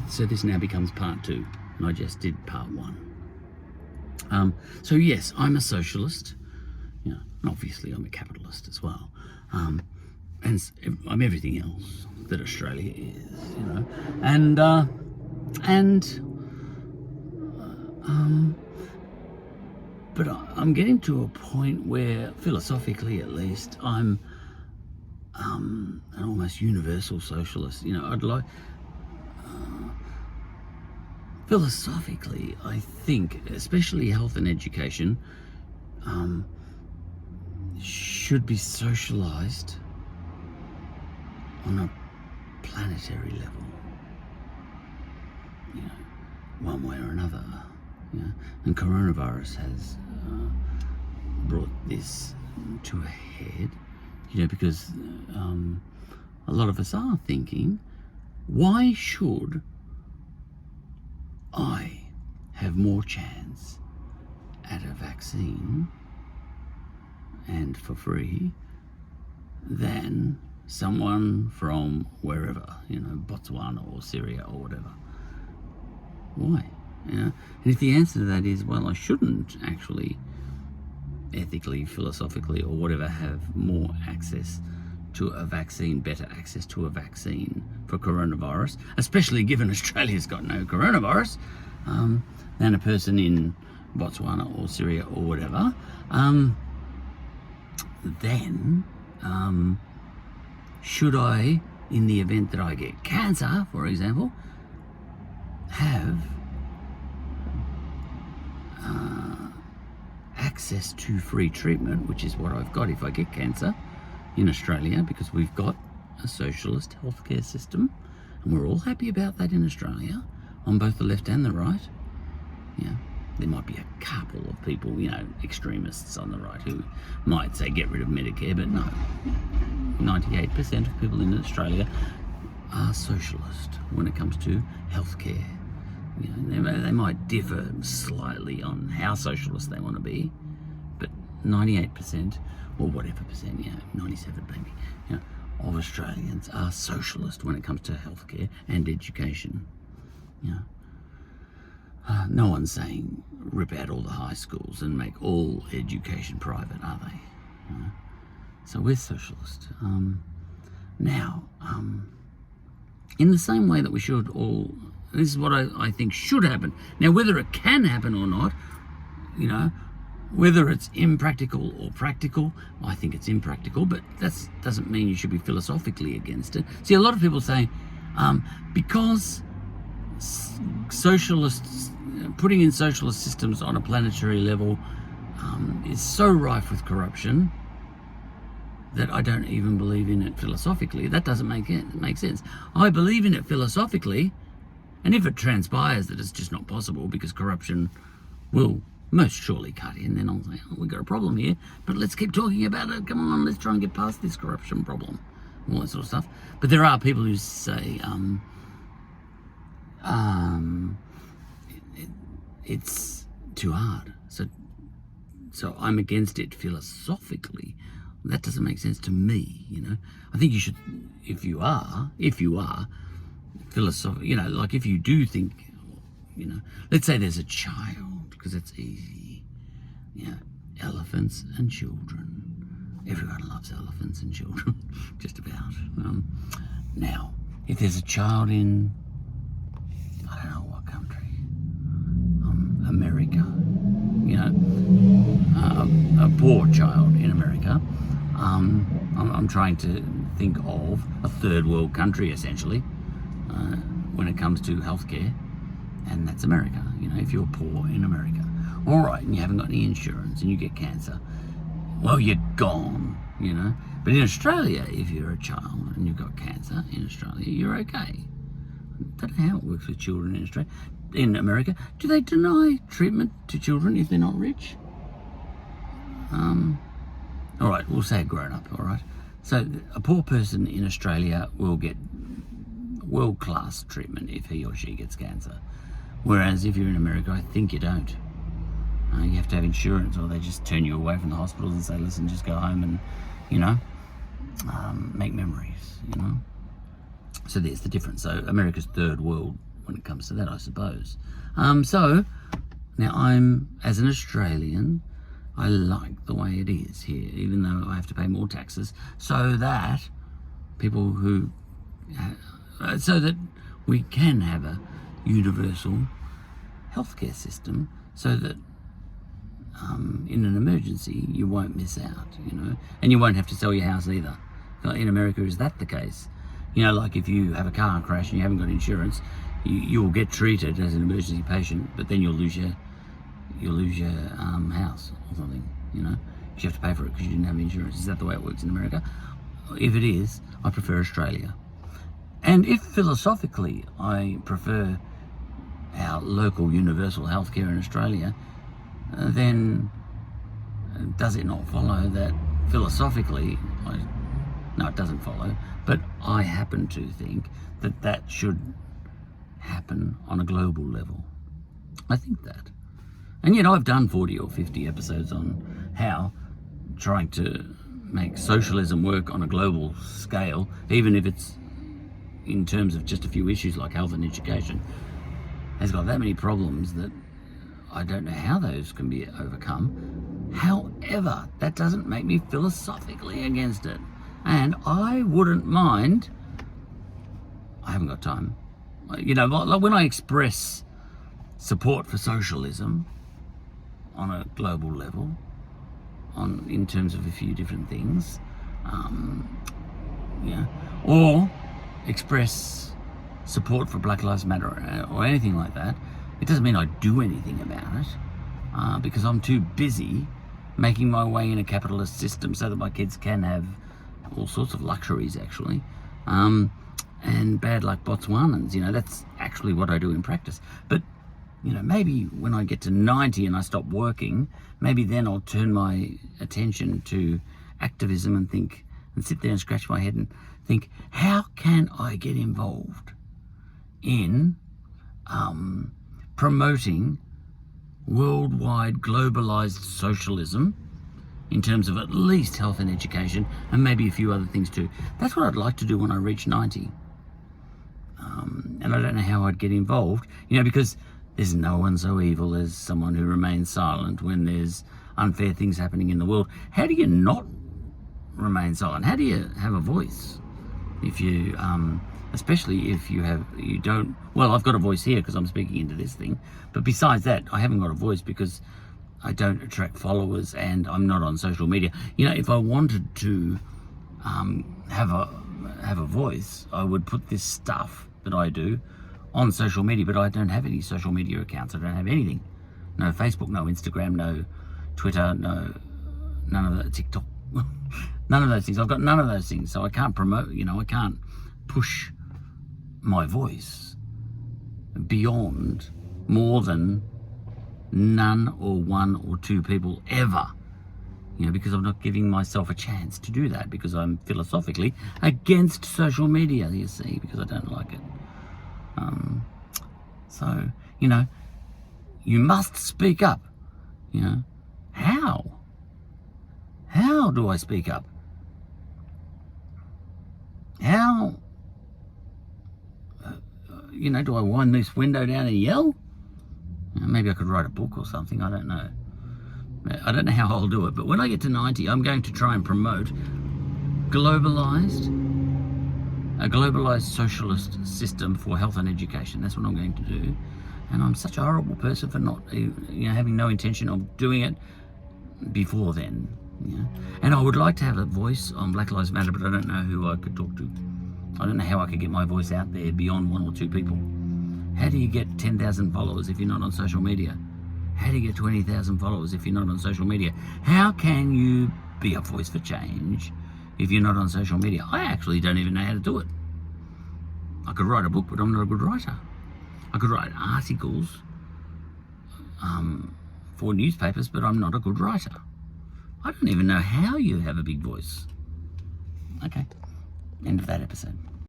So this now becomes part 2, and I just did part 1. So yes, I'm a socialist, you know, and obviously I'm a capitalist as well, and I'm everything else that Australia is, you know, but I'm getting to a point where, philosophically at least, I'm an almost universal socialist. You know, I'd like, philosophically, I think, especially health and education, should be socialized on a planetary level, you know, one way or another. You know, and coronavirus has brought this to a head, you know, because a lot of us are thinking, why should I have more chance at a vaccine and for free than someone from wherever, you know, Botswana or Syria or whatever? Why? You know? And if the answer to that is, well, I shouldn't actually ethically, philosophically, or whatever, have more access to a vaccine, better access to a vaccine for coronavirus, especially given Australia's got no coronavirus, than a person in Botswana or Syria or whatever, then should I, in the event that I get cancer, for example, have access to free treatment, which is what I've got if I get cancer in Australia, because we've got a socialist healthcare system, and we're all happy about that in Australia, on both the left and the right. Yeah, there might be a couple of people, you know, extremists on the right who might say get rid of Medicare, but no, 98% of people in Australia are socialist when it comes to healthcare. You know, they might differ slightly on how socialist they want to be, but 98%, or whatever percent, you know, 97 maybe, you know, of Australians are socialist when it comes to healthcare and education. You know, no one's saying rip out all the high schools and make all education private, are they? You know? So we're socialist. Now, in the same way that we should all, this is what I think should happen. Now, whether it can happen or not, you know, whether it's impractical or practical, I think it's impractical, but that doesn't mean you should be philosophically against it. See, a lot of people say, because socialists, putting in socialist systems on a planetary level is so rife with corruption that I don't even believe in it philosophically. That doesn't make sense. I believe in it philosophically, and if it transpires that it's just not possible because corruption will most surely cut in, then I'll say, oh, we've got a problem here, but let's keep talking about it. Come on, let's try and get past this corruption problem, all that sort of stuff. But there are people who say it's too hard. So I'm against it philosophically. That doesn't make sense to me, you know. I think you should, if you are philosophical, you know, like if you do think, you know, let's say there's a child, because it's easy, you know, elephants and children. Everyone loves elephants and children, just about. Now, if there's a child in, I don't know what country, America, you know, a poor child in America, I'm trying to think of a third world country, essentially, when it comes to healthcare, and that's America. You know, if you're poor in America, all right, and you haven't got any insurance and you get cancer, well, you're gone, you know. But in Australia, if you're a child and you've got cancer in Australia, you're okay. I don't know how it works with children in Australia. In America, do they deny treatment to children if they're not rich? All right, we'll say a grown-up, all right? So a poor person in Australia will get world-class treatment if he or she gets cancer. Whereas if you're in America, I think you don't. You have to have insurance, or they just turn you away from the hospitals and say, listen, just go home and, you know, make memories, you know? So there's the difference. So America's third world when it comes to that, I suppose. So now as an Australian, I like the way it is here, even though I have to pay more taxes, so that so that we can have a universal healthcare system, so that in an emergency you won't miss out, and you won't have to sell your house either. In America, is that the case? Like if you have a car crash and you haven't got insurance, you'll get treated as an emergency patient, but then you'll lose your house or something. You have to pay for it because you didn't have insurance. Is that the way it works in America? If it is, I prefer Australia. And if philosophically I prefer our local universal healthcare in Australia, then does it not follow that philosophically, no, it doesn't follow, but I happen to think that should happen on a global level. I think that. And yet I've done 40 or 50 episodes on how trying to make socialism work on a global scale, even if it's in terms of just a few issues like health and education, has got that many problems that I don't know how those can be overcome. However, that doesn't make me philosophically against it. And I wouldn't mind, I haven't got time, like when I express support for socialism on a global level, in terms of a few different things, or express support for Black Lives Matter or anything like that, it doesn't mean I do anything about it, because I'm too busy making my way in a capitalist system so that my kids can have all sorts of luxuries, actually, and bad luck Botswanans. That's actually what I do in practice. But maybe when I get to 90 and I stop working, maybe then I'll turn my attention to activism and sit there and scratch my head and think, how can I get involved in promoting worldwide globalized socialism in terms of at least health and education, and maybe a few other things too. That's what I'd like to do when I reach 90. And I don't know how I'd get involved, because there's no one so evil as someone who remains silent when there's unfair things happening in the world. How do you not remain silent? How do you have a voice? If you, especially if you don't, well, I've got a voice here because I'm speaking into this thing, but besides that, I haven't got a voice because I don't attract followers and I'm not on social media. If I wanted to have a voice, I would put this stuff that I do on social media, but I don't have any social media accounts. I don't have anything. No Facebook, no Instagram, no Twitter, none of that, TikTok, none of those things. I've got none of those things, so I can't promote, I can't push my voice beyond more than none or one or two people ever, because I'm not giving myself a chance to do that, because I'm philosophically against social media, you see, because I don't like it. So, you must speak up. How? How do I speak up? How, do I wind this window down and yell? Maybe I could write a book or something, I don't know. I don't know how I'll do it, but when I get to 90, I'm going to try and promote a globalized socialist system for health and education. That's what I'm going to do. And I'm such a horrible person for not, having no intention of doing it before then. And I would like to have a voice on Black Lives Matter, but I don't know who I could talk to. I don't know how I could get my voice out there beyond one or two people. How do you get 10,000 followers if you're not on social media? How do you get 20,000 followers if you're not on social media? How can you be a voice for change if you're not on social media? I actually don't even know how to do it. I could write a book, but I'm not a good writer. I could write articles for newspapers, but I'm not a good writer. I don't even know how you have a big voice. Okay, end of that episode.